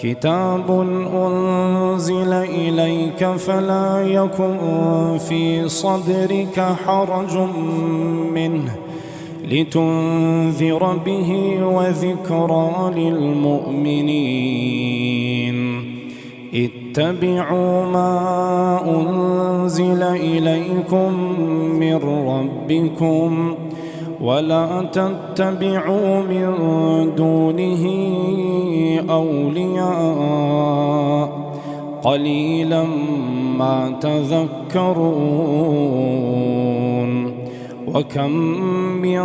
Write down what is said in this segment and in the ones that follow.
كتاب أنزل إليك فلا يكن في صدرك حرج منه لتنذر به وذكرى للمؤمنين اتبعوا ما أنزل إليكم من ربكم ولا تتبعوا من دونه أولياء قليلا ما تذكرون وكم من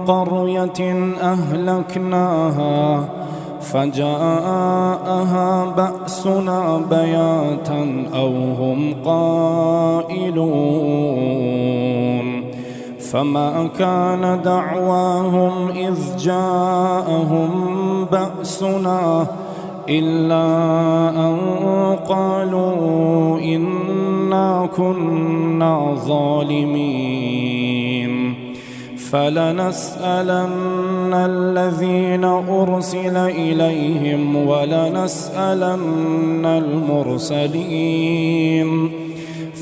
قرية أهلكناها فجاءها بأسنا بياتا أو هم قائلون فما كان دعواهم إذ جاءهم بأسنا إلا أن قالوا إنا كنا ظالمين فلنسألن الذين أرسل إليهم ولنسألن المرسلين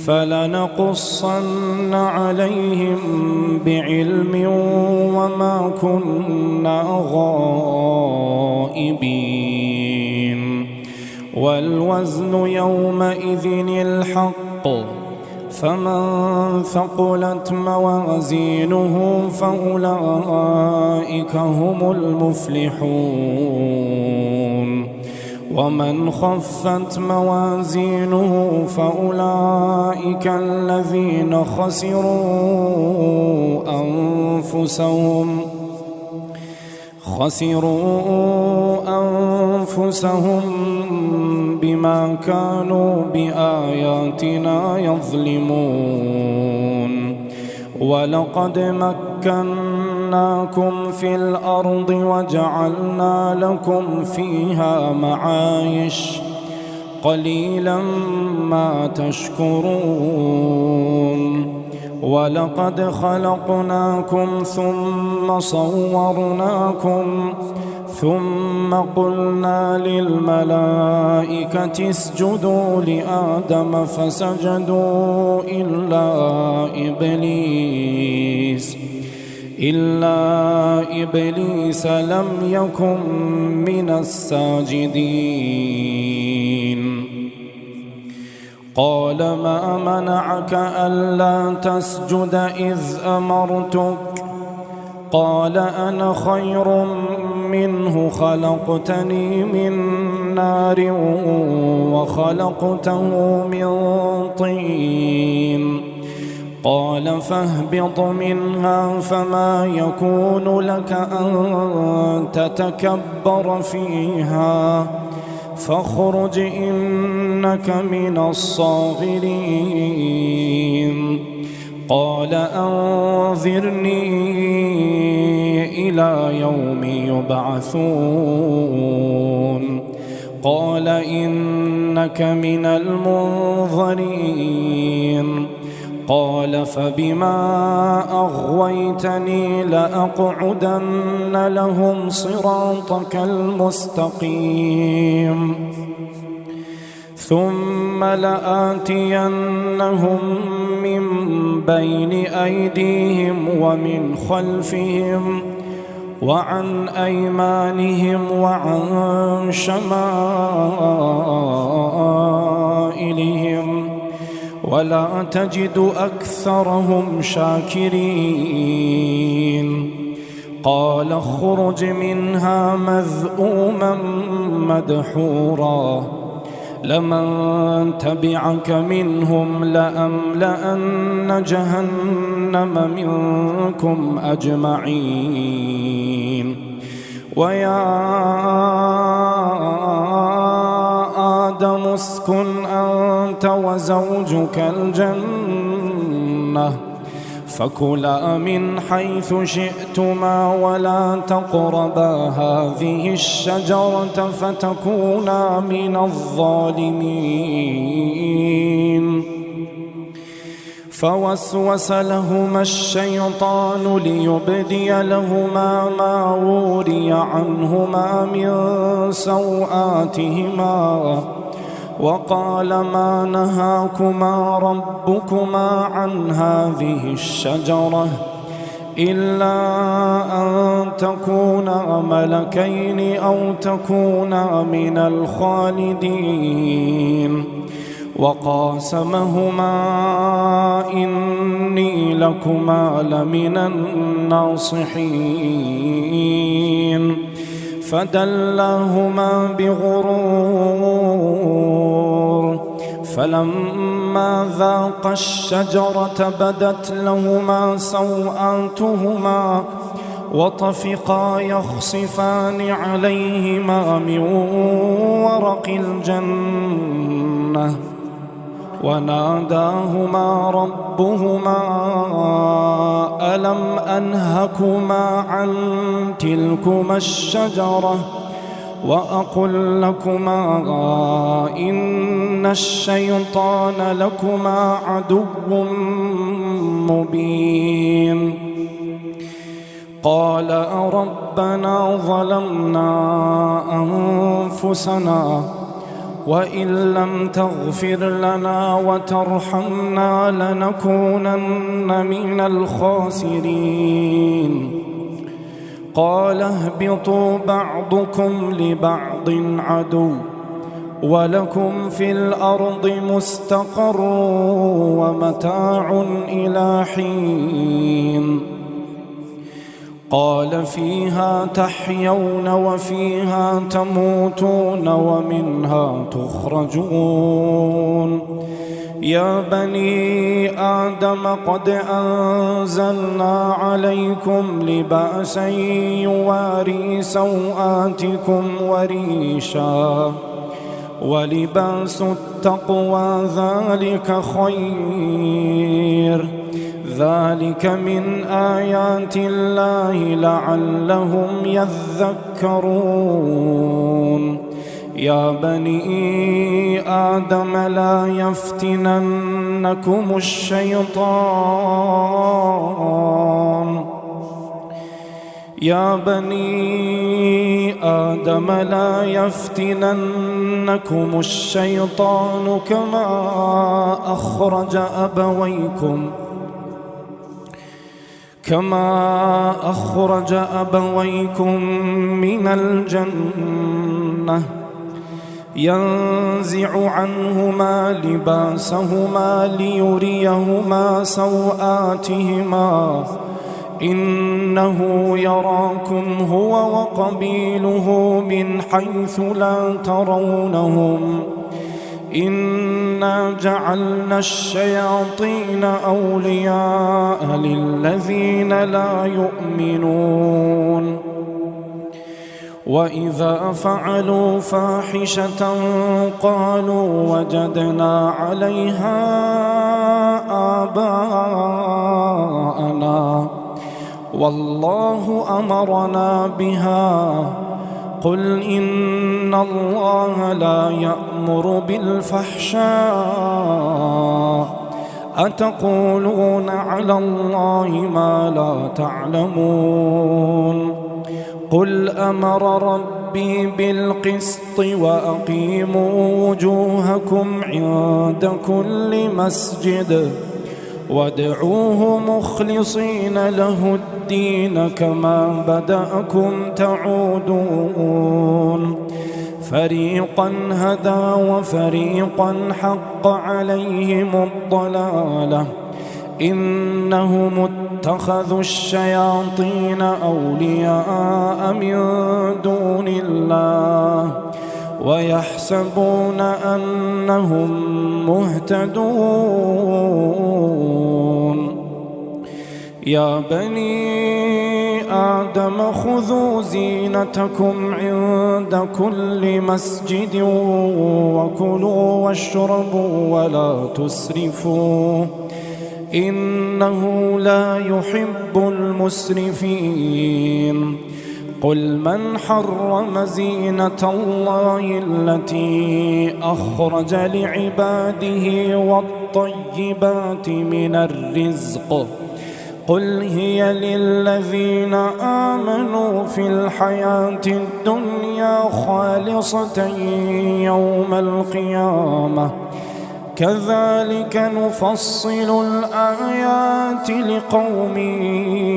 فلنقصن عليهم بعلم وما كنا غائبين والوزن يومئذ الحق فمن ثقلت موازينه فأولئك هم المفلحون ومن خفت موازينه فأولئك الذين خسروا أنفسهم بما كانوا بآياتنا يظلمون ولقد مكناكم في الأرض وجعلنا لكم فيها معايش قليلا ما تشكرون ولقد خلقناكم ثم صورناكم ثم قلنا للملائكة اسجدوا لآدم فسجدوا إلا إبليس لم يكن من الساجدين قال ما منعك ألا تسجد إذ أمرتك قال أنا خير منه خلقتني من نار وخلقته من طين قال فاهبط منها فما يكون لك أن تتكبر فيها فاخرج إنك من الصاغرين قال أنظرني إلى يوم يبعثون قال إنك من المنظرين قال فبما أغويتني لأقعدن لهم صراطك المستقيم ثم لآتينهم من بين أيديهم ومن خلفهم وعن أيمانهم وعن شمائلهم ولا تجد أكثرهم شاكرين قال اخرج منها مذءوما مدحورا لمن تبعك منهم لأملأن جهنم منكم أجمعين ويا آدم اسكن أنت وزوجك الجنة فكلا من حيث شئتما ولا تقربا هذه الشجرة فتكونا من الظالمين فوسوس لهما الشيطان ليبدي لهما ما وري عنهما من سوآتهما وقال ما نهاكما ربكما عن هذه الشجرة إلا أن تكونا ملكين أو تكونا من الخالدين وقاسمهما إني لكما لمن الناصحين فدلاهما بغرور فلما ذاقا الشجرة بدت لهما سوآتهما وطفقا يخصفان عليهما من ورق الجنة وناداهما ربهما ألم أنهكما عن تلكما الشجرة وأقل لكما إن الشيطان لكما عدو مبين قال ربنا ظلمنا أنفسنا وإن لم تغفر لنا وترحمنا لنكونن من الخاسرين قال اهبطوا بعضكم لبعض عدو ولكم في الأرض مستقر ومتاع إلى حين قال فيها تحيون وفيها تموتون ومنها تخرجون يا بني آدم قد أنزلنا عليكم لباسا يواري سوآتكم وريشا ولباس التقوى ذلك خير ذلك من آيات الله لعلهم يذكرون يا بني آدم لا يفتننكم الشيطان يا بني آدم لا يفتننكم الشيطان كما أخرج أبويكم من الجنة ينزع عنهما لباسهما ليريهما سوآتهما إنه يراكم هو وقبيله من حيث لا ترونهم إنا جعلنا الشياطين أولياء للذين لا يؤمنون وإذا فعلوا فاحشة قالوا وجدنا عليها آباءنا والله أمرنا بها قل إن الله لا يأمر بالفحشاء أتقولون على الله ما لا تعلمون قل أمر ربي بالقسط وأقيموا وجوهكم عند كل مسجد وادعوه مخلصين له الدين كما بدأكم تعودون فريقا هدى وفريقا حق عليهم الضلالة إنهم اتخذوا الشياطين أولياء من دون الله ويحسبون أنهم مهتدون يا بني آدم خذوا زينتكم عند كل مسجد وكلوا واشربوا ولا تسرفوا إنه لا يحب المسرفين قل من حرم زينة الله التي أخرج لعباده الطيبات من الرزق قل هي للذين آمنوا في الحياة الدنيا خالصة يوم القيامة كذلك نفصل الآيات لقوم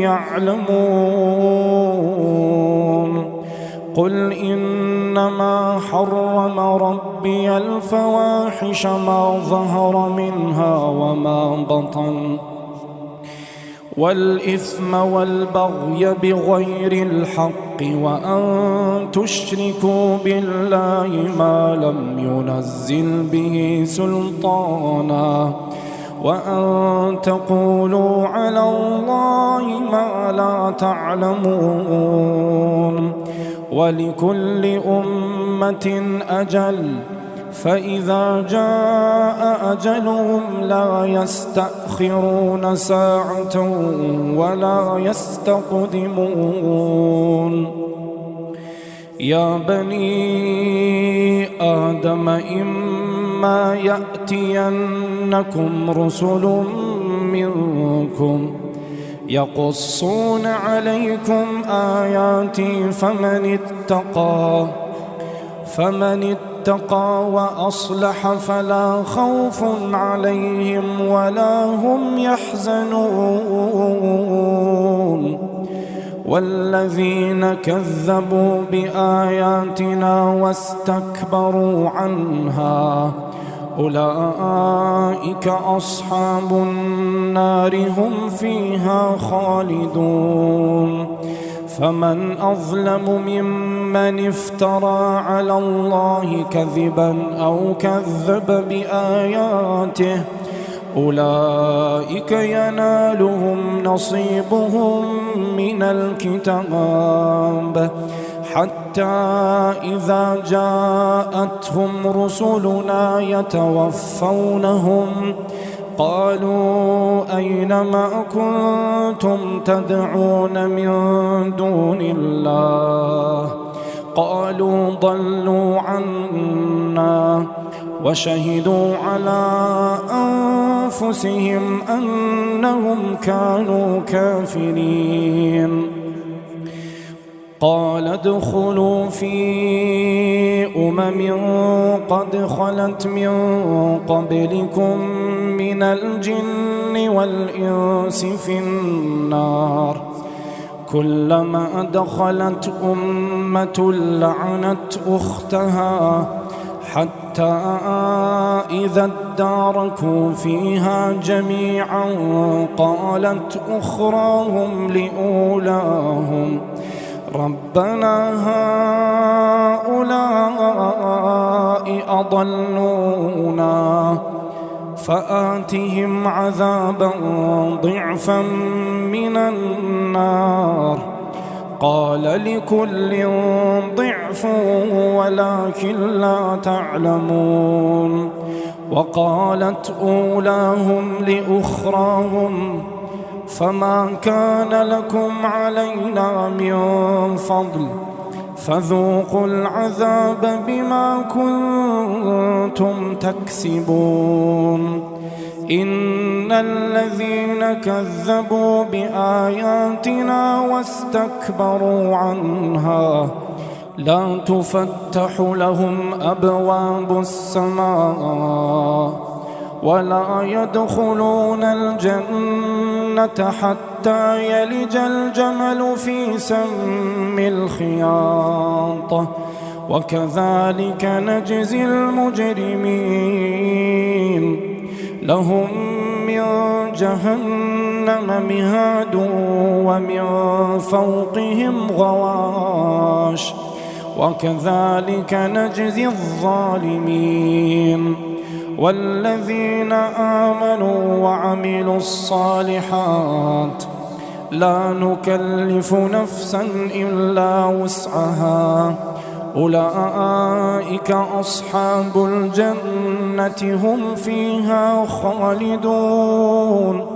يعلمون قل إنما حرم ربي الفواحش ما ظهر منها وما بطن والإثم والبغي بغير الحق وأن تشركوا بالله ما لم ينزل به سلطانا وأن تقولوا على الله ما لا تعلمون ولكل أمة أجل فإذا جاء أجلهم لا يستأخرون ساعة ولا يستقدمون يا بني آدم إما يأتينكم رسل منكم يقصون عليكم آياتي فمن اتقى وأصلح فلا خوف عليهم ولا هم يحزنون والذين كذبوا بآياتنا واستكبروا عنها أولئك أصحاب النار هم فيها خالدون فمن أظلم ممن افترى على الله كذبا أو كذب بآياته أولئك ينالهم نصيبهم من الكتاب حتى إذا جاءتهم رسلنا يتوفونهم قالوا أين ما كنتم تدعون من دون الله قالوا ضلوا عنا وشهدوا على أنفسهم أنهم كانوا كافرين قال ادخلوا في قد خلت من قبلكم من الجن والإنس في النار كلما دخلت أمة لعنت أختها حتى إذا اداركوا فيها جميعا قالت أخراهم لأولاهم ربنا هؤلاء أضلونا فآتهم عذابا ضعفا من النار قال لكل ضعف ولكن لا تعلمون وقالت أولاهم لأخراهم فما كان لكم علينا من فضل فذوقوا العذاب بما كنتم تكسبون إن الذين كذبوا بآياتنا واستكبروا عنها لا تفتح لهم أبواب السماء ولا يدخلون الجنة حتى يلج الجمل في سم الخياط وكذلك نجزي المجرمين لهم من جهنم مهاد ومن فوقهم غواش وكذلك نجزي الظالمين والذين آمنوا وعملوا الصالحات لا نكلف نفسا إلا وسعها أولئك أصحاب الجنة هم فيها خالدون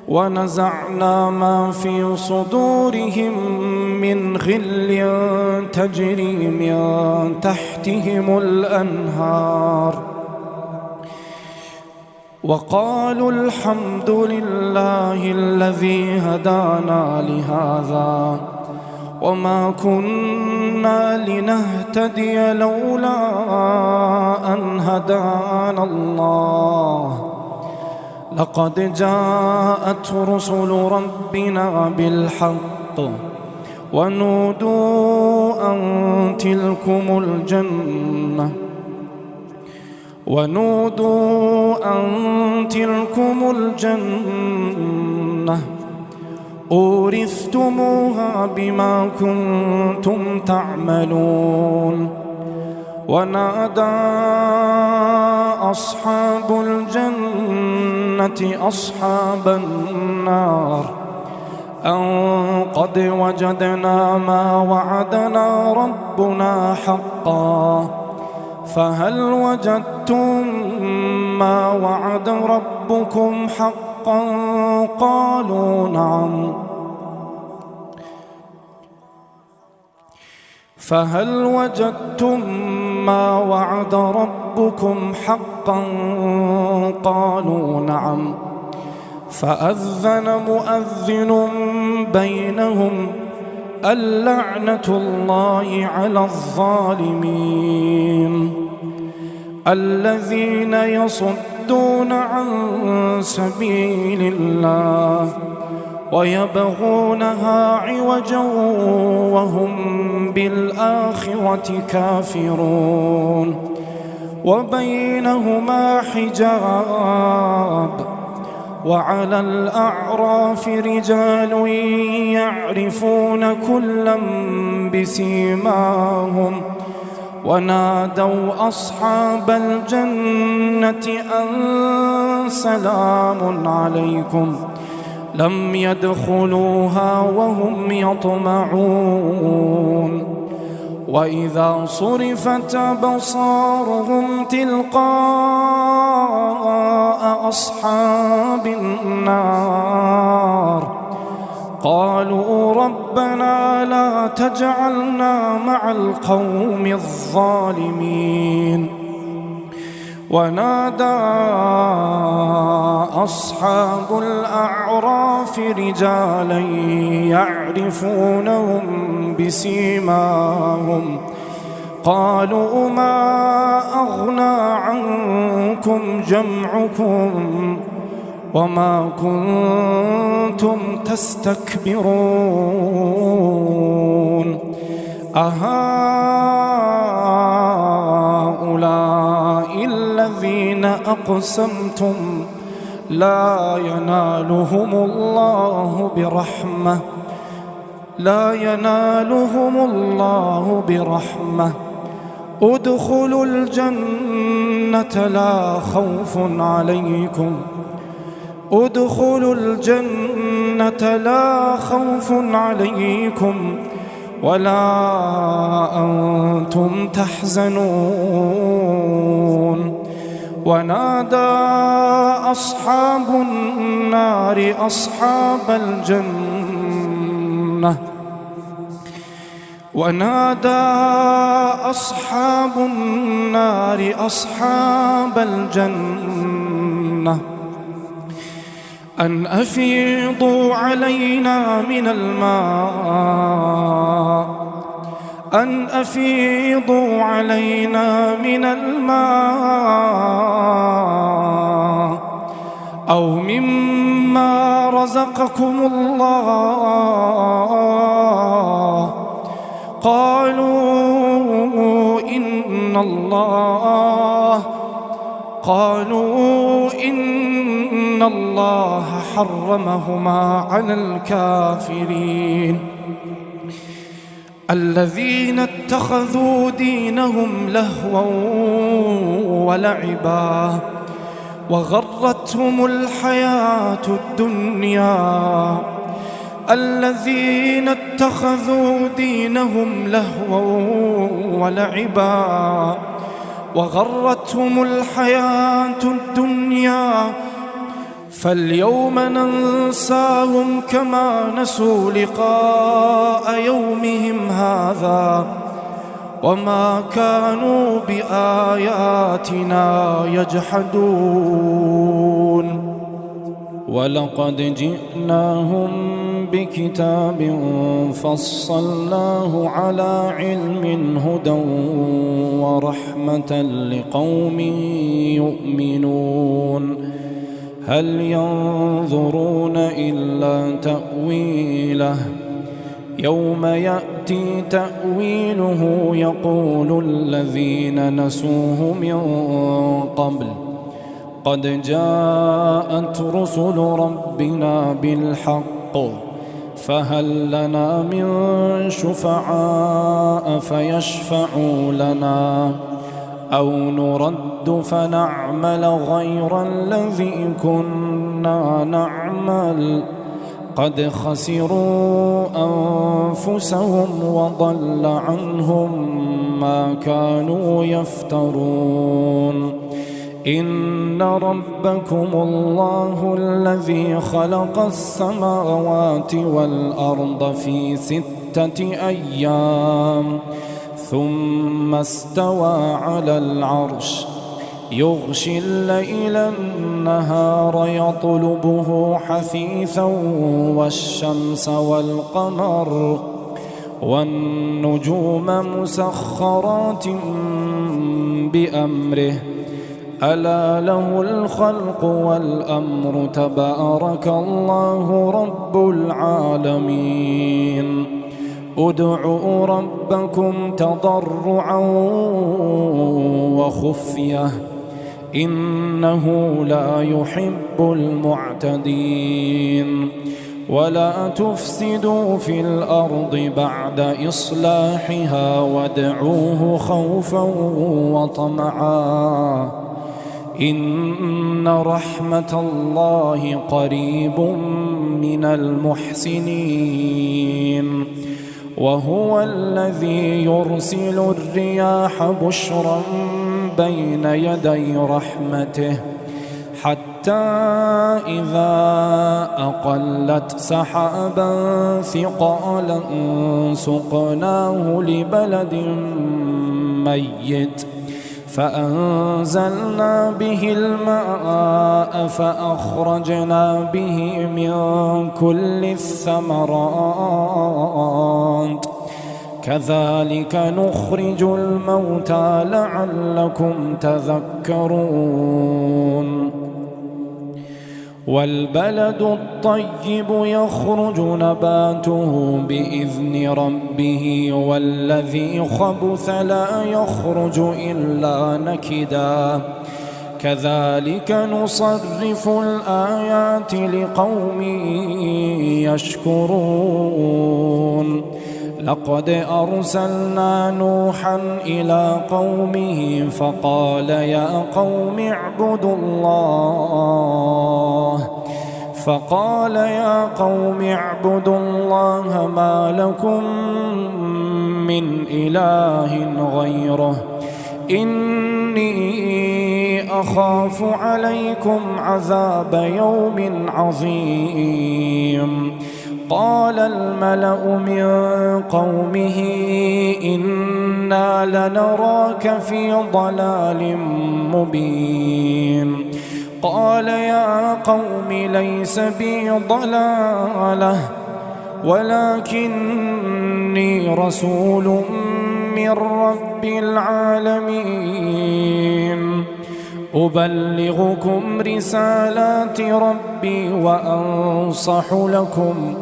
ونزعنا ما في صدورهم من غل تجري من تحتهم الأنهار وقالوا الحمد لله الذي هدانا لهذا وما كنا لنهتدي لولا أن هدانا الله لقد جاءت رسل ربنا بالحق ونودوا أن تلكم الجنة أورثتموها بما كنتم تعملون ونادى أصحاب الجنة أصحاب النار أن قد وجدنا ما وعدنا ربنا حقا فهل وجدتم ما وعد ربكم حقا قالوا نعم فهل وجدتم ما وعد ربكم حقا قالوا نعم فأذن مؤذن بينهم اللعنة الله على الظالمين الذين يصدون عن سبيل الله ويبغونها عوجا وهم بالآخرة كافرون وبينهما حجاب وعلى الأعراف رجال يعرفون كلا بسيماهم ونادوا أصحاب الجنة أن سلام عليكم لم يدخلوها وهم يطمعون وإذا صرفت أبصارهم تلقاء أصحاب النار قالوا ربنا لا تجعلنا مع القوم الظالمين ونادى أصحاب الأعراف رجالا يعرفونهم بسيماهم قالوا ما أغنى عنكم جمعكم وما كنتم تستكبرون أهؤلاء الذين أقسمتم لا ينالهم الله برحمة ادخلوا الجنة لا خوف عليكم ولا أنتم تحزنون ونادى أصحاب النار أصحاب الجنة أن أفيضوا علينا من الماء أو مما رزقكم الله قالوا إن الله حرمهما على الكافرين الذين اتخذوا دينهم لهوا ولعبا وغرتهم الحياة الدنيا فاليوم ننساهم كما نسوا لقاء يومهم هذا وما كانوا بآياتنا يجحدون. ولقد جئناهم بكتاب فصلناه على علم هدى ورحمة لقوم يؤمنون. هل ينظرون إلا تأويله يوم يأتي تأويله يقول الذين نسوه من قبل قد جاءت رسل ربنا بالحق فهل لنا من شفعاء فيشفعوا لنا أو نرد فنعمل غير الذي كنا نعمل قد خسروا أنفسهم وضل عنهم ما كانوا يفترون. إن ربكم الله الذي خلق السماوات والأرض في 6 أيام ثم استوى على العرش يغشي الليل النهار يطلبه حثيثا والشمس والقمر والنجوم مسخرات بأمره ألا له الخلق والأمر تبارك الله رب العالمين. ادعوا ربكم تضرعا وخفية إنه لا يحب المعتدين. ولا تفسدوا في الأرض بعد إصلاحها وادعوه خوفا وطمعا إن رحمة الله قريب من المحسنين. وهو الذي يرسل الرياح بشرا بين يدي رحمته حتى إذا أقلت سحابا ثقالا سقناه لبلد ميت فأنزلنا به الماء فأخرجنا به من كل الثمرات كذلك نخرج الموتى لعلكم تذكرون. والبلد الطيب يخرج نباته بإذن ربه والذي خبث لا يخرج إلا نكدا كذلك نصرف الآيات لقوم يشكرون. لقد أرسلنا نوحا إلى قومه فقال يا قوم اعبدوا الله ما لكم من إله غيره إني أخاف عليكم عذاب يوم عظيم. قال الملأ من قومه إنا لنراك في ضلال مبين. قال يا قوم ليس بي ضلالة ولكني رسول من رب العالمين أبلغكم رسالات ربي وأنصح لكم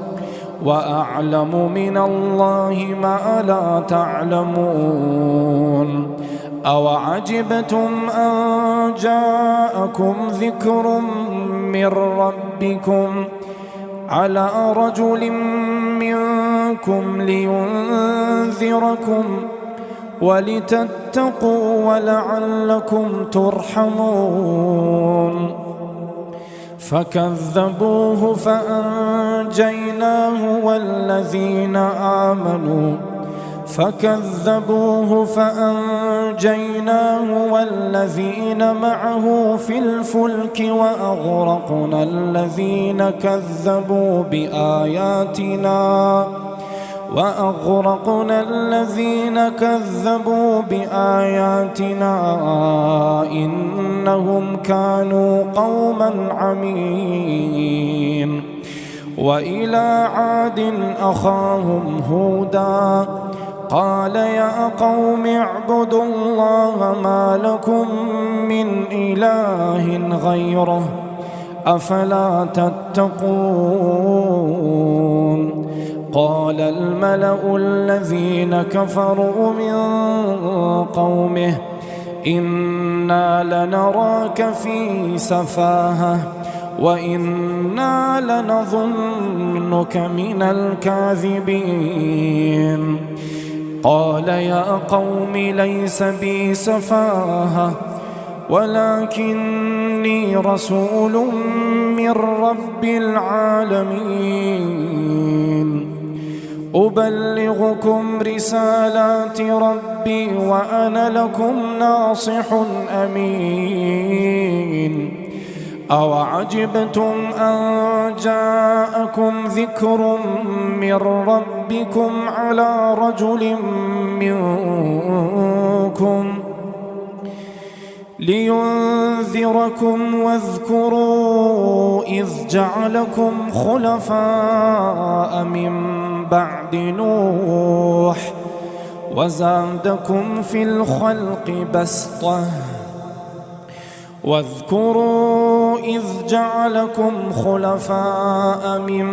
وأعلم من الله ما لا تعلمون. أوعجبتم أن جاءكم ذكر من ربكم على رجل منكم لينذركم ولتتقوا ولعلكم ترحمون. فكذبوه فأنجيناه والذين معه في الفلك وأغرقنا الذين كذبوا بآياتنا إنهم كانوا قوما عمين. وإلى عاد أخاهم هودا قال يا قوم اعبدوا الله ما لكم من إله غيره أفلا تتقون. قال الملأ الذين كفروا من قومه إنا لنراك في سفاهة وإنا لنظنك من الكاذبين. قال يا قوم ليس بي سفاهة ولكني رسول من رب العالمين أبلغكم رسالات ربي وأنا لكم ناصح أمين. أوعجبتم أن جاءكم ذكر من ربكم على رجل منكم لينذركم واذكروا إذ جعلكم خلفاء من بعد نوح وزادكم في الخلق بسطة واذكروا إذ جعلكم خلفاء من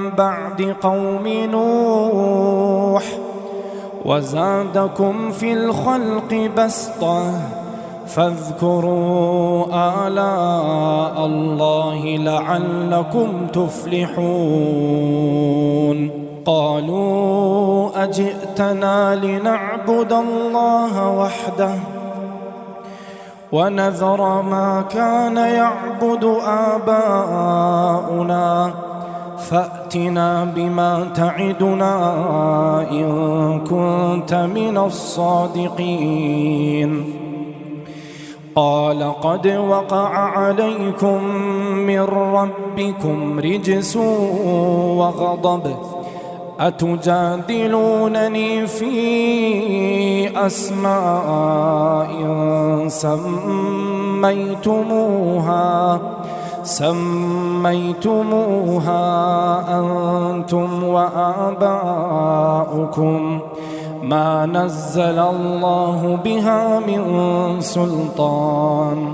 بعد قوم نوح وزادكم في الخلق بسطة فاذكروا آلاء الله لعلكم تفلحون. قالوا أجئتنا لنعبد الله وحده ونذر ما كان يعبد آباؤنا فأتنا بما تعدنا إن كنت من الصادقين. قال قد وقع عليكم من ربكم رجس وغضب أتجادلونني في أسماء سميتموها أنتم وآباؤكم ما نزل الله بها من سلطان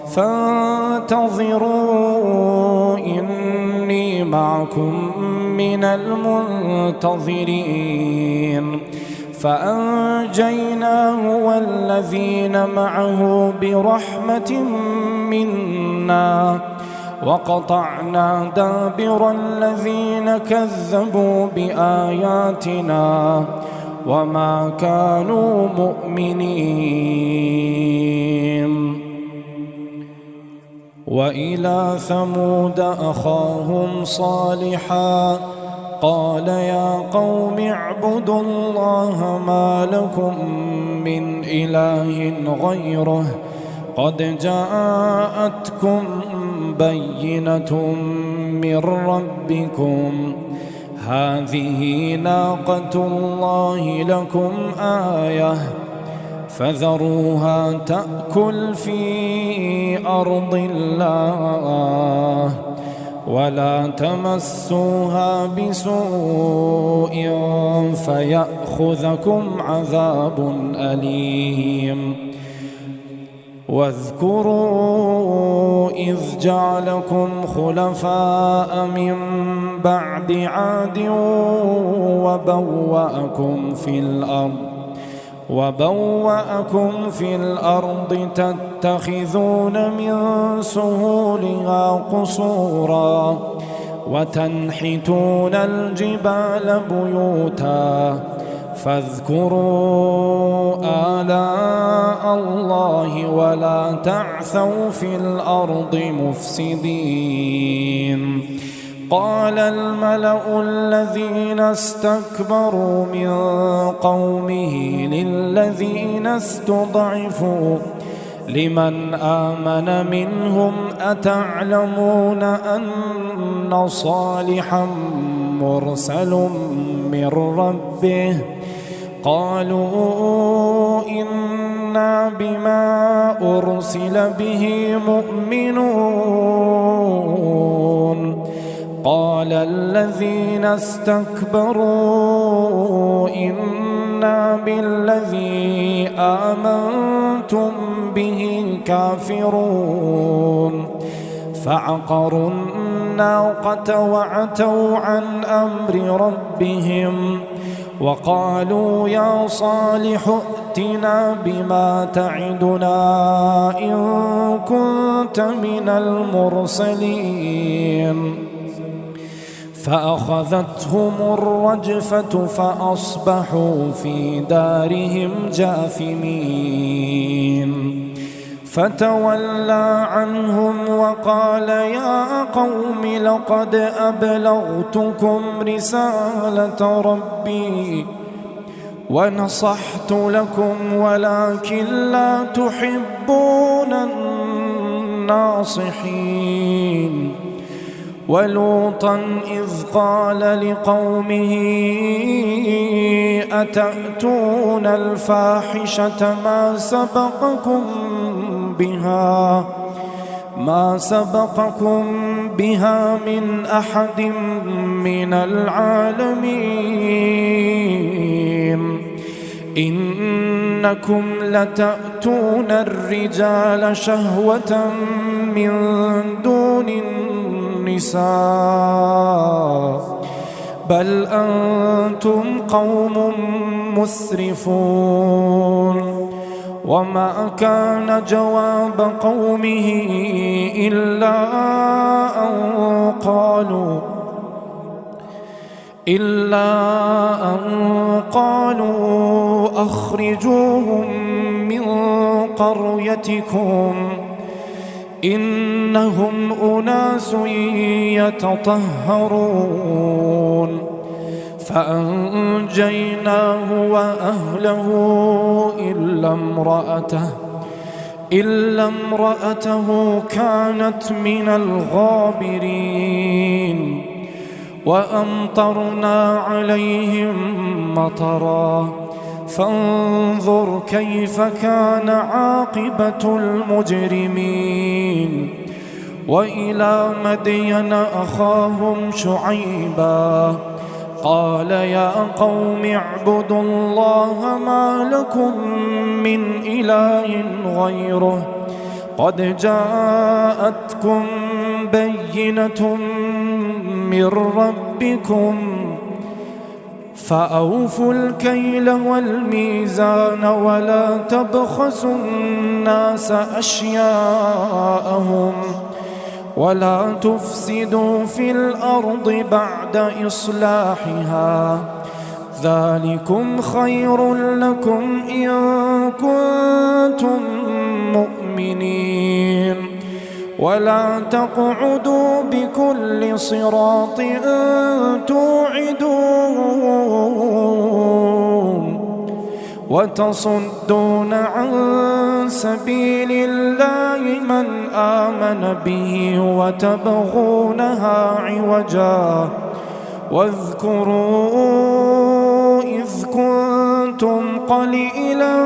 فانتظروا إني معكم من المنتظرين. فأنجيناه والذين معه برحمة منا وقطعنا دابر الذين كذبوا بآياتنا وما كانوا مؤمنين. وإلى ثمود أخاهم صالحا قال يا قوم اعبدوا الله ما لكم من إله غيره قد جاءتكم بينة من ربكم هذه ناقة الله لكم آية فذروها تأكل في أرض الله ولا تمسوها بسوء فيأخذكم عذاب أليم. واذكروا إذ جعلكم خلفاء من بعد عاد وبوأكم في الأرض تتخذون من سهولها قصورا وتنحتون الجبال بيوتا فاذكروا آلاء الله ولا تعثوا في الأرض مفسدين. قال الملأ الذين استكبروا من قومه للذين استضعفوا لمن آمن منهم أتعلمون أن صالحا مرسل من ربه قالوا إنا بما أرسل به مؤمنون قال الذين استكبروا إنا بالذي آمنتم به كافرون فعقروا الناقة وعتوا عن أمر ربهم وقالوا يا صالح ائتنا بما تعدنا إن كنت من المرسلين فأخذتهم الرجفة فأصبحوا في دارهم جاثمين فتولى عنهم وقال يا قوم لقد أبلغتكم رسالة ربي ونصحت لكم ولكن لا تحبون الناصحين ولوطا إذ قال لقومه أتأتون الفاحشة ما سبقكم بها من أحد من العالمين إنكم لتأتون الرجال شهوة من دون النساء بل أنتم قوم مسرفون وما كان جواب قومه إلا أن قالوا أخرجوهم من قريتكم إنهم أناس يتطهرون فأنجيناه وأهله إلا امرأته كانت من الغابرين وأمطرنا عليهم مطرا فانظر كيف كان عاقبة المجرمين وإلى مدين أخاهم شعيبا قال يا قوم اعبدوا الله ما لكم من إله غيره قد جاءتكم بينة من ربكم فأوفوا الكيل والميزان ولا تبخسوا الناس أشياءهم ولا تفسدوا في الأرض بعد إصلاحها ذلكم خير لكم إن كنتم مؤمنين ولا تقعدوا بكل صراط توعدون وتصدون عن سبيل الله من آمن به وتبغونها عوجا واذكروا إذ كنتم قليلا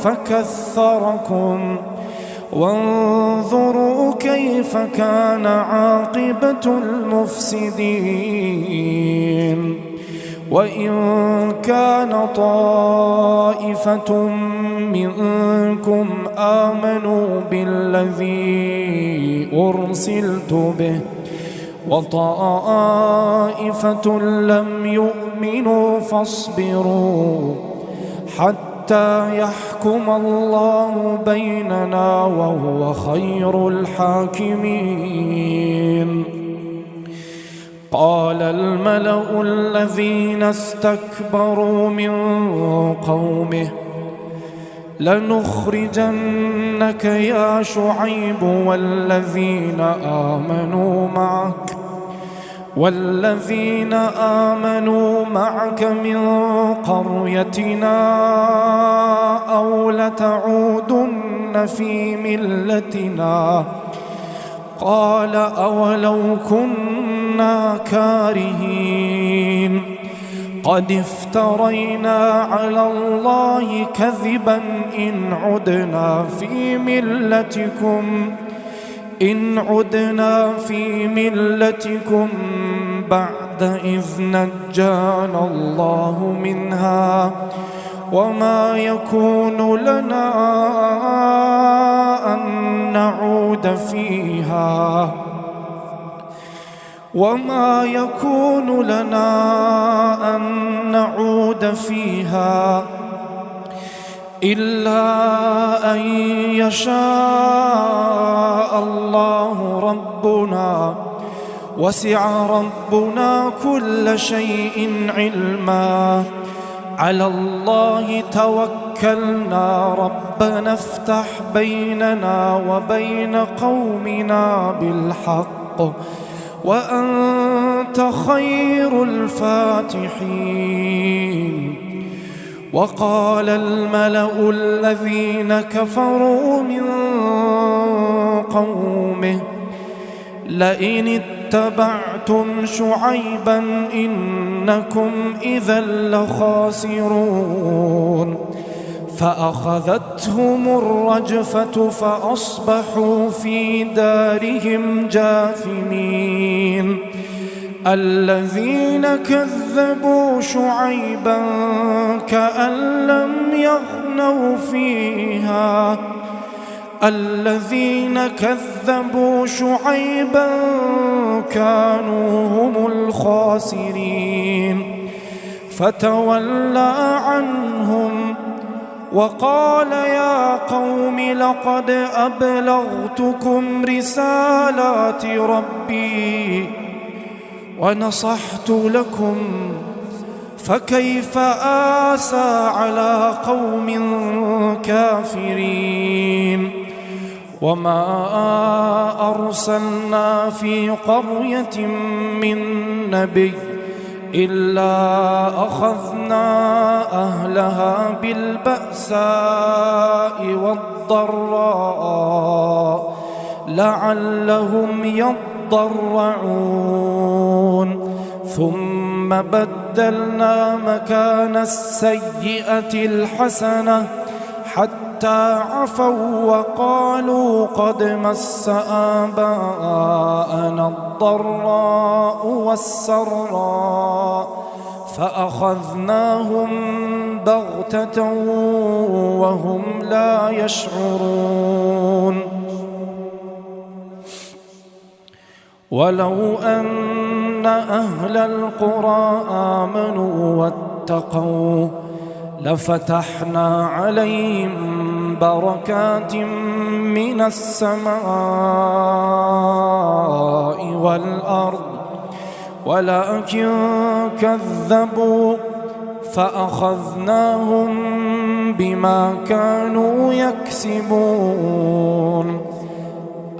فكثركم وانظروا كيف كان عاقبة المفسدين وإن كان طائفة منكم آمنوا بالذي أرسلت به وطائفة لم يؤمنوا فاصبروا حتى يحكم الله بيننا وهو خير الحاكمين قال الملأ الذين استكبروا من قومه لنخرجنك يا شعيب والذين آمنوا معك من قريتنا أو لتعودن في ملتنا قال أولو كنا كارهين قد افترينا على الله كذبا إن عدنا في ملتكم بعد إذ نجانا الله منها وما يكون لنا أن نعود فيها إلا أن يشاء الله ربنا وسع ربنا كل شيء علما على الله توكلنا ربنا افتح بيننا وبين قومنا بالحق وأنت خير الفاتحين. وقال الملأ الذين كفروا من قومه لئن اتبعتم شعيبا إنكم إذا لخاسرون فأخذتهم الرجفة فأصبحوا في دارهم جاثمين. الذين كذبوا شعيبا كأن لم يغنوا فيها الذين كذبوا شعيبا كانوا هم الخاسرين. فتولى عنهم وقال يا قوم لقد أبلغتكم رسالات ربي ونصحت لكم فكيف آسى على قوم كافرين. وما أرسلنا في قرية من نبي إلا أخذنا أهلها بالبأساء والضراء لعلهم يضرعون ثم بدلنا مكان السيئة الحسنة حتى عفوا وقالوا قد مس آباءنا الضراء والسراء فأخذناهم بغتة وهم لا يشعرون. ولو أن أهل القرى آمنوا واتقوا لفتحنا عليهم بركات من السماء والأرض ولكن كذبوا فأخذناهم بما كانوا يكسبون.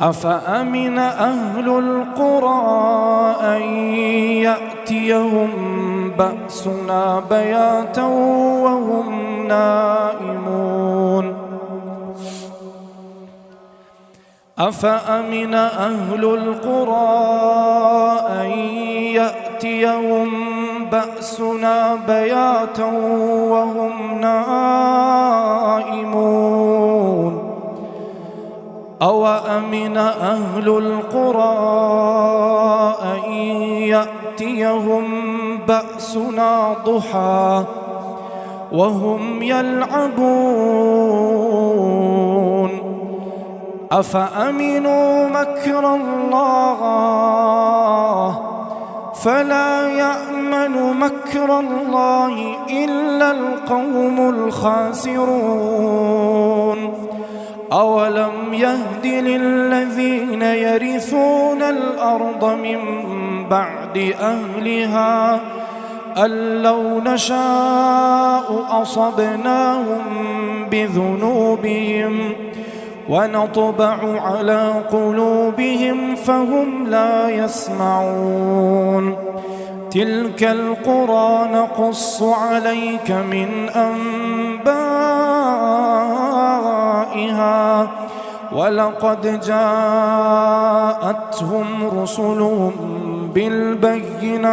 أفأمن أهل القرى أن يأتيهم بأسنا بياتا وهم نائمون. أفأمن أهل القرى أن يأتيهم بأسنا بياتا وهم نائمون. أوأمن أهل القرى أن يأتيهم بأسنا ضحى وهم يلعبون. أفأمنوا مكر الله فلا يأمن مكر الله إلا القوم الخاسرون. أولم يهد للذين يرثون الأرض من بعد أهلها أن لو نشاء أصبناهم بذنوبهم ونطبع على قلوبهم فهم لا يسمعون. تلك القرى نقص عليك من أنبائها ولقد جاءتهم رسلهم بالبينات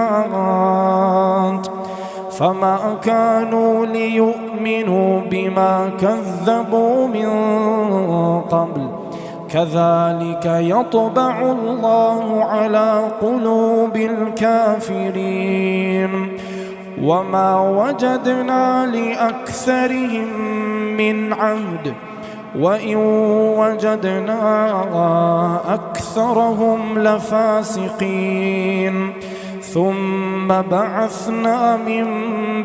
فما كانوا ليؤمنوا بما كذبوا من قبل كذلك يطبع الله على قلوب الكافرين وما وجدنا لأكثرهم من عهد وإن وجدنا أكثرهم لفاسقين ثم بعثنا من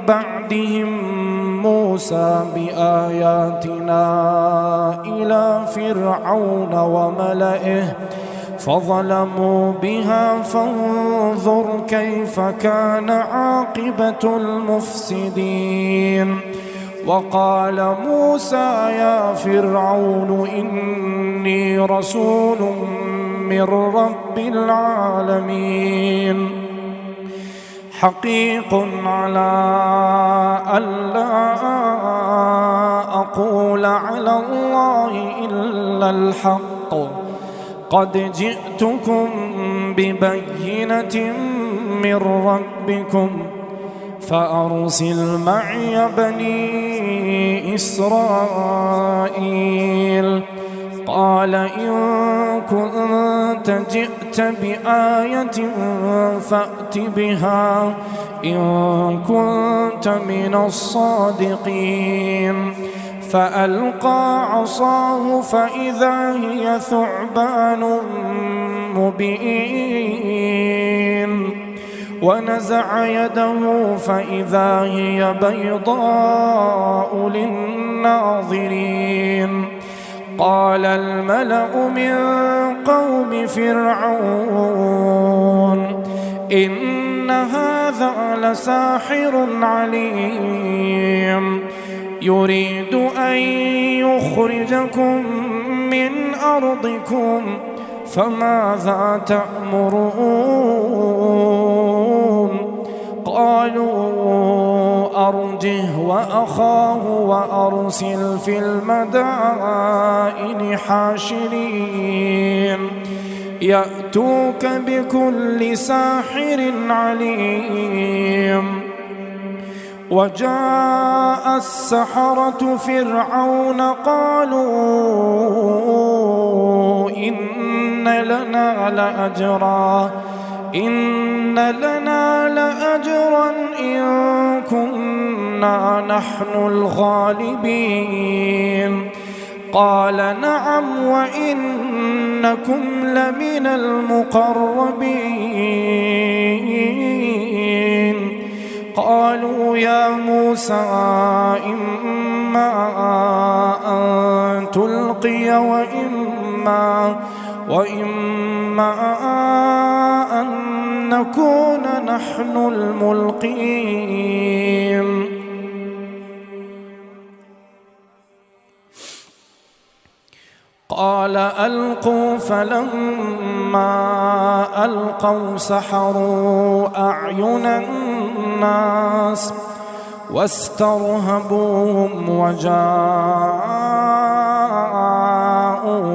بعدهم موسى بآياتنا إلى فرعون وملئه فظلموا بها فانظر كيف كان عاقبة المفسدين وقال موسى يا فرعون إني رسول من رب العالمين حقيق على ألا أقول على الله إلا الحق قد جئتكم ببينة من ربكم فأرسل معي بني إسرائيل قال إن كنت جئت بآية فأت بها إن كنت من الصادقين فألقى عصاه فإذا هي ثعبان مبين ونزع يده فإذا هي بيضاء للناظرين قال الملأ من قوم فرعون إن هذا لساحر عليم يريد أن يخرجكم من أرضكم فماذا تأمرون قالوا أرجه وأخاه وأرسل في المدائن حاشرين يأتوك بكل ساحر عليم وجاء السحرة فرعون قالوا إن لنا لأجرا إن كنا نحن الغالبين قال نعم وإنكم لمن المقربين قالوا يا موسى إما أن تلقي وإما أن نكون نحن الملقين قال ألقوا فلما ألقوا سحروا أعين الناس واسترهبوهم وجاءوا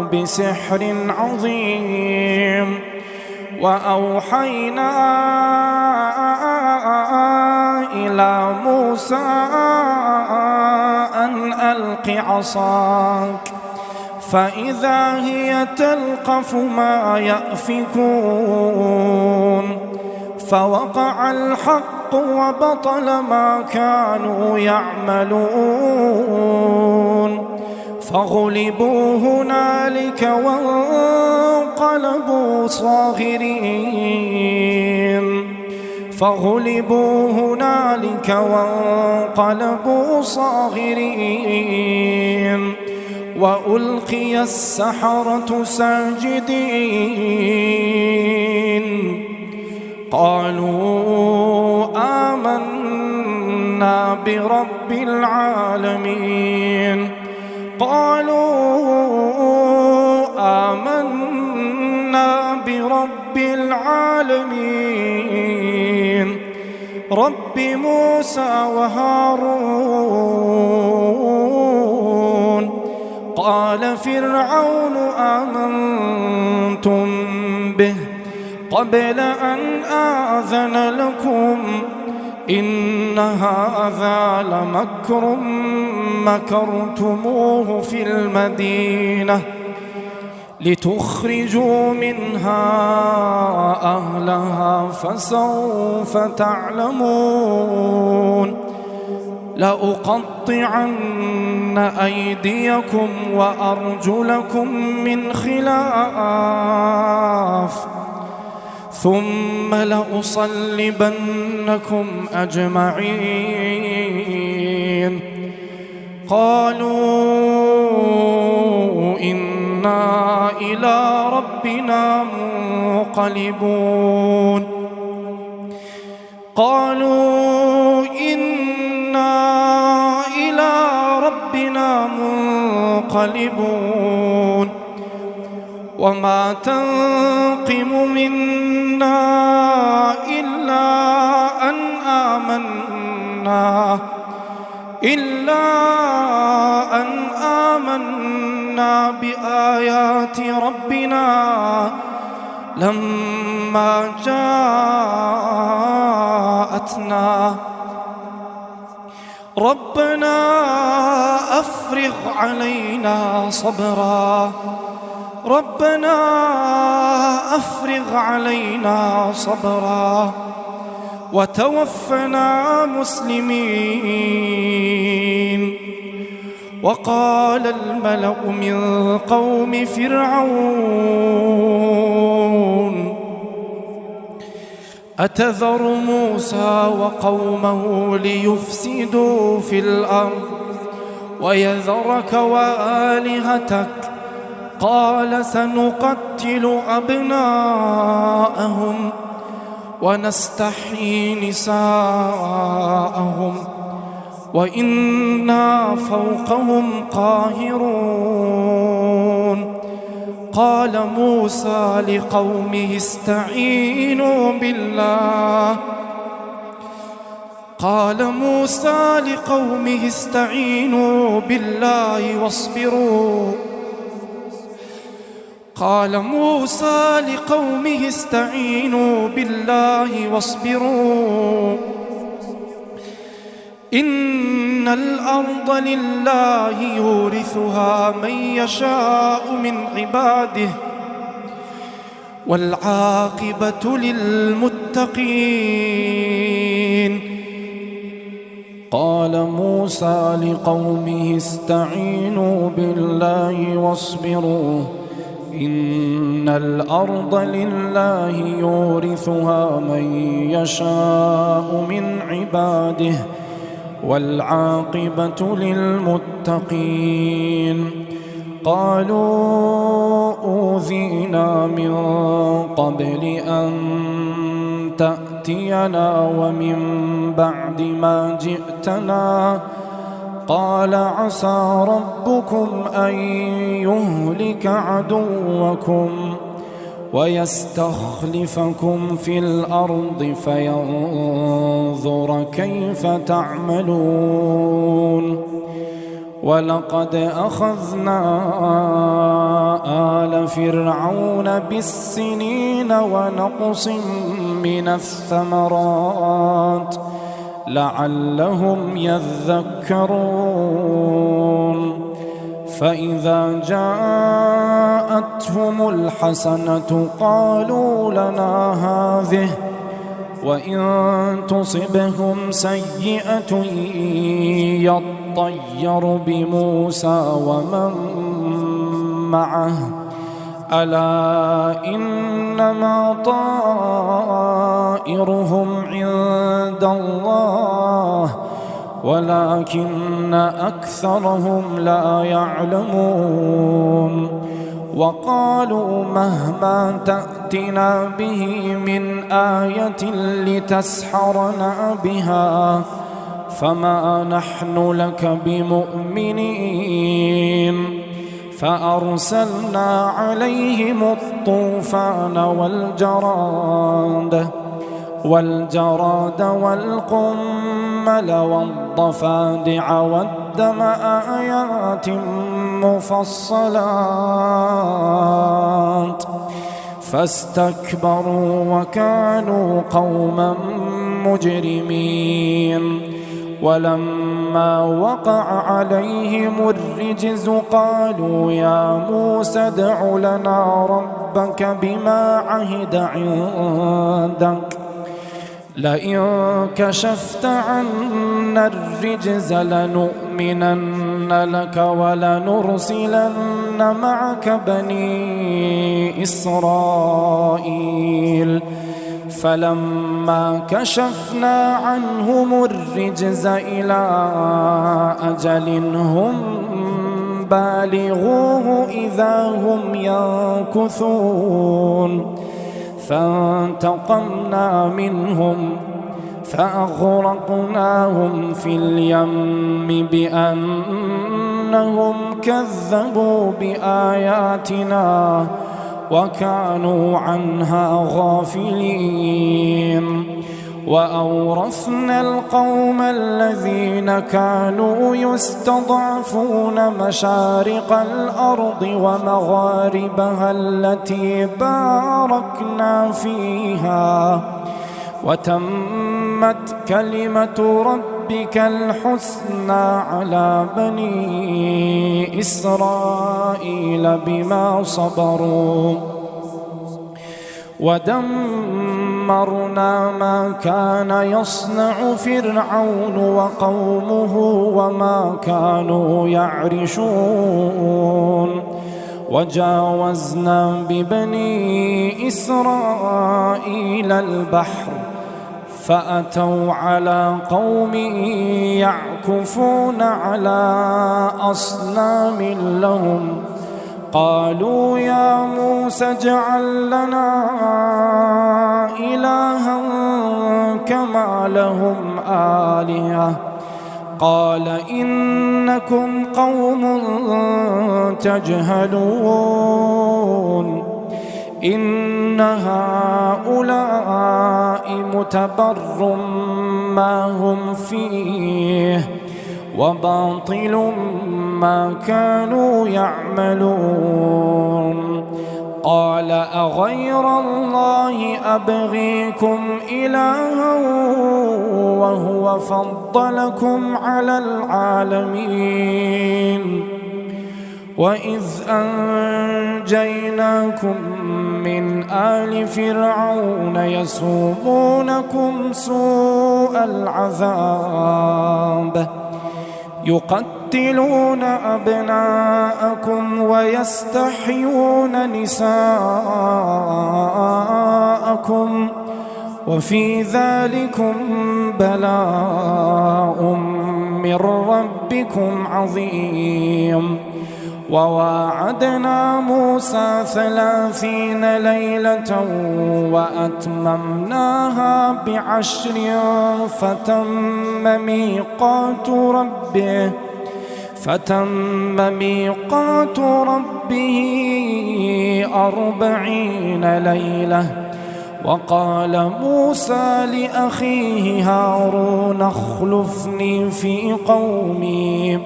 بسحر عظيم وأوحينا إلى موسى أن ألق عصاك فإذا هي تلقف ما يأفكون فوقع الحق وبطل ما كانوا يعملون فغلبوا هنالك وانقلبوا صاغرين وألقي السحرة ساجدين قالوا آمنا برب العالمين رب موسى وهارون قال فرعون آمنتم به قبل أن آذن لكم إن هذا لمكر مكرتموه في المدينة لتخرجوا منها أهلها فسوف تعلمون لأقطعن أيديكم وأرجلكم من خلاف ثم لأصلبنكم أجمعين قالوا إنا إلى ربنا منقلبون قالوا إنا إلى ربنا منقلبون وما تنقم منا إلا أن آمنا بآيات ربنا لما جاءتنا ربنا أفرغ علينا صبرا ربنا أفرغ علينا صبرا وتوفنا مسلمين وقال الملأ من قوم فرعون أتذر موسى وقومه ليفسدوا في الأرض ويذرك وآلهتك قال سنقتل أبناءهم ونستحيي نساءهم وإنا فوقهم قاهرون قال موسى لقومه استعينوا بالله واصبروا إن الأرض لله يورثها من يشاء من عباده والعاقبة للمتقين قال موسى لقومه استعينوا بالله واصبروا إن الأرض لله يورثها من يشاء من عباده والعاقبة للمتقين قالوا أوذينا من قبل أن تأتينا ومن بعد ما جئتنا قال عسى ربكم أن يهلك عدوكم ويستخلفكم في الأرض فينظر كيف تعملون ولقد أخذنا آل فرعون بالسنين ونقص من الثمرات لعلهم يذكرون فإذا جاءتهم الحسنة قالوا لنا هذه وإن تصبهم سيئة يطير بموسى ومن معه ألا إنما طائرهم عند الله ولكن أكثرهم لا يعلمون وقالوا مهما تأتنا به من آية لتسحرنا بها فما نحن لك بمؤمنين فأرسلنا عليهم الطوفان والجراد والقمل والضفادع والدم آيات مفصلات فاستكبروا وكانوا قوما مجرمين ولما وقع عليهم الرجز قالوا يا موسى ادع لنا ربك بما عهد عندك لئن كشفت عنا الرجز لنؤمنن لك ولنرسلن معك بني إسرائيل فلما كشفنا عنهم الرجز إلى أجل هم بالغوه إذا هم ينكثون فانتقمنا منهم فأغرقناهم في اليم بأنهم كذبوا بآياتنا وكانوا عنها غافلين وأورثنا القوم الذين كانوا يستضعفون مشارق الأرض ومغاربها التي باركنا فيها وتمت كلمة ربك الحسنى على بني إسرائيل بما صبروا ودمرنا ما كان يصنع فرعون وقومه وما كانوا يعرشون وجاوزنا ببني إسرائيل البحر فأتوا على قوم يعكفون على أصنام لهم قالوا يا موسى اجعل لنا إلها كما لهم آلهة قال إنكم قوم تجهلون إن هؤلاء متبر ما هم فيه وباطل ما كانوا يعملون قال أغير الله أبغيكم إلها وهو فضلكم على العالمين وإذ أنجيناكم من آل فرعون يسومونكم سوء العذاب يقتلون أبناءكم ويستحيون نساءكم وفي ذلكم بلاء من ربكم عظيم وواعدنا موسى 30 ليلة وأتممناها ب10 فتم ميقات ربه 40 ليلة وقال موسى لأخيه هارون اخلفني في قومي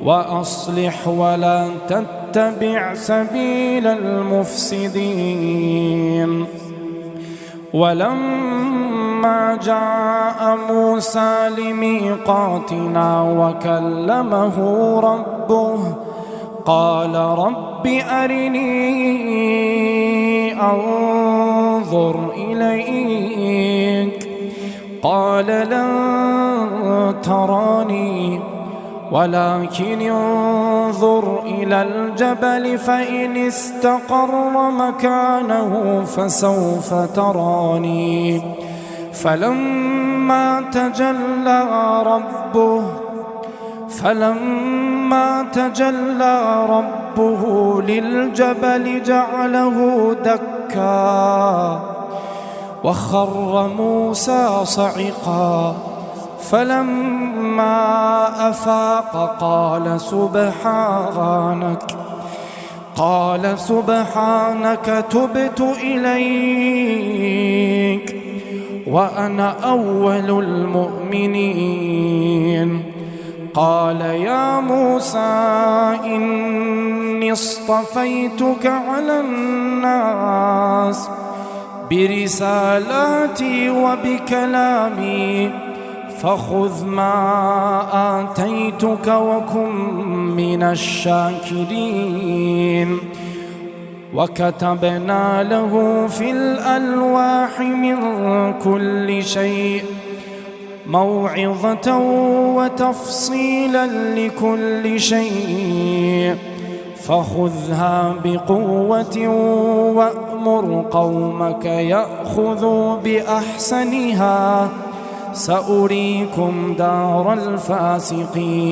وأصلح ولا تتبع سبيل المفسدين ولما جاء موسى لميقاتنا وكلمه ربه قال رب أرني أنظر إليك قال لن تراني ولكن انظر إلى الجبل فإن استقر مكانه فسوف تراني فلما تجلى ربه للجبل جعله دكا وخر موسى صعقا فلما أفاق قال سبحانك تبت إليك وأنا أول المؤمنين قال يا موسى إني اصطفيتك على الناس برسالاتي وبكلامي فخذ ما آتيتك وكن من الشاكرين. وكتبنا له في الألواح من كل شيء موعظة وتفصيلا لكل شيء فخذها بقوة وأمر قومك يأخذوا بأحسنها سأريكم دار الفاسقين.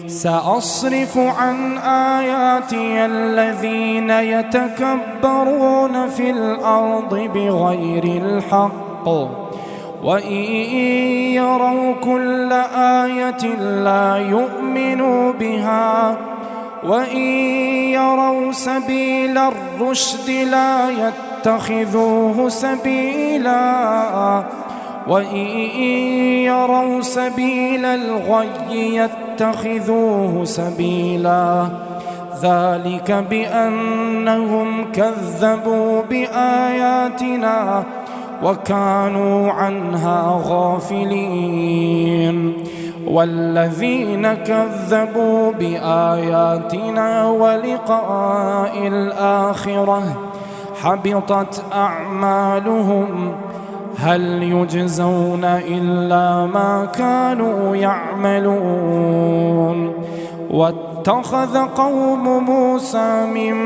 سأصرف عن آياتي الذين يتكبرون في الأرض بغير الحق وإن يروا كل آية لا يؤمنوا بها وإن يروا سبيل الرشد لا يتخذوه سبيلا وإن يروا سبيل الغي يتخذوه سبيلا ذلك بأنهم كذبوا بآياتنا وكانوا عنها غافلين. والذين كذبوا بآياتنا ولقاء الآخرة حبطت أعمالهم هل يجزون إلا ما كانوا يعملون. واتخذ قوم موسى من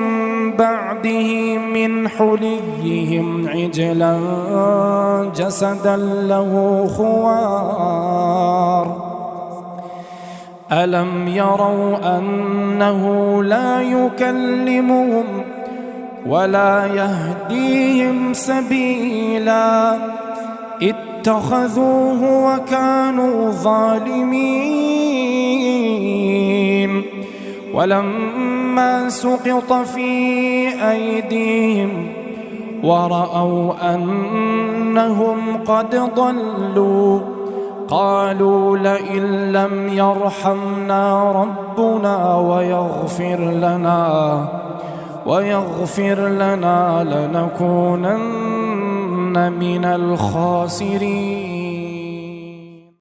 بعده من حليهم عجلا جسدا له خوار ألم يروا أنه لا يكلمهم ولا يهديهم سبيلا اتخذوه وكانوا ظالمين. ولما سقط في أيديهم ورأوا أنهم قد ضلوا قالوا لئن لم يرحمنا ربنا ويغفر لنا لنكونن من الخاسرين.